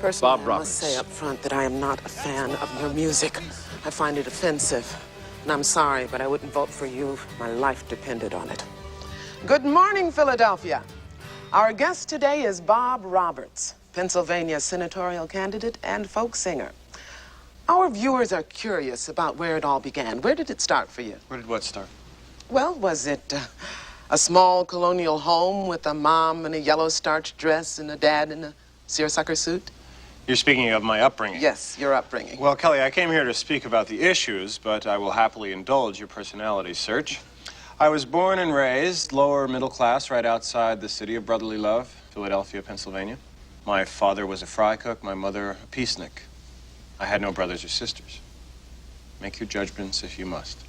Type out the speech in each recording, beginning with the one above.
Personally, Bob I Roberts. must say up front that I am not a fan of your music. I find it offensive. And I'm sorry, but I wouldn't vote for you if my life depended on it. Good morning, Philadelphia. Our guest today is Bob Roberts, Pennsylvania senatorial candidate and folk singer. Our viewers are curious about where it all began. Where did it start for you? Where did what start? Well, was it a small colonial home with a mom in a yellow starched dress and a dad in a seersucker suit? You're speaking of my upbringing. Yes, your upbringing. Well, Kelly, I came here to speak about the issues, but I will happily indulge your personality search. I was born and raised lower middle class right outside the city of brotherly love, Philadelphia, Pennsylvania. My father was a fry cook, my mother a peacenik. I had no brothers or sisters. Make your judgments if you must.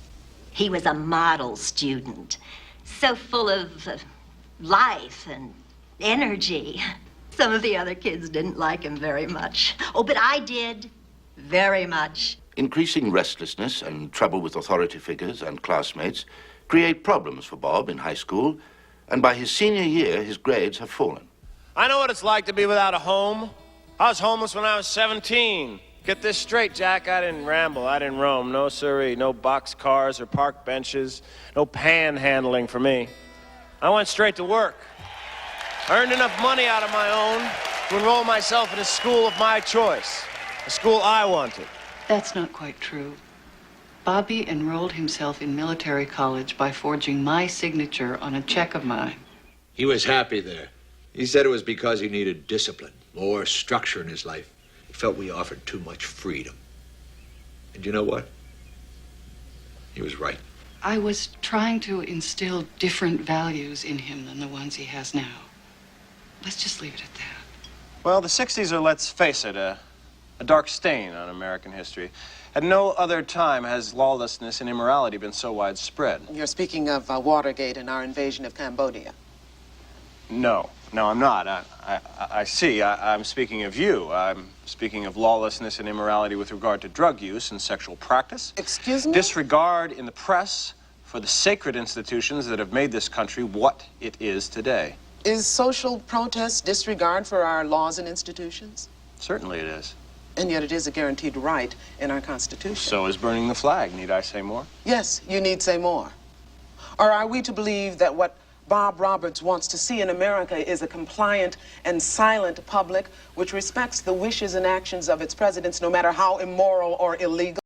He was a model student, so full of life and energy. Some of the other kids didn't like him very much. Oh, but I did, very much. Increasing restlessness and trouble with authority figures and classmates create problems for Bob in high school, and by his senior year, his grades have fallen. I know what it's like to be without a home. I was homeless when I was 17. Get this straight, Jack, I didn't ramble, I didn't roam. No siree, no box cars or park benches, no panhandling for me. I went straight to work. I earned enough money out of my own to enroll myself in a school of my choice, a school I wanted. That's not quite true. Bobby enrolled himself in military college by forging my signature on a check of mine. He was happy there. He said it was because he needed discipline, more structure in his life. He felt we offered too much freedom. And you know what? He was right. I was trying to instill different values in him than the ones he has now. Let's just leave it at that. Well, the 60s are, let's face it, a dark stain on American history. At no other time has lawlessness and immorality been so widespread. You're speaking of Watergate and our invasion of Cambodia. No, I'm not. I see. I'm speaking of you. I'm speaking of lawlessness and immorality with regard to drug use and sexual practice. Excuse me? Disregard in the press for the sacred institutions that have made this country what it is today. Is social protest disregard for our laws and institutions? Certainly it is. And yet it is a guaranteed right in our Constitution. So is burning the flag. Need I say more? Yes, you need say more. Or are we to believe that what Bob Roberts wants to see in America is a compliant and silent public which respects the wishes and actions of its presidents, no matter how immoral or illegal?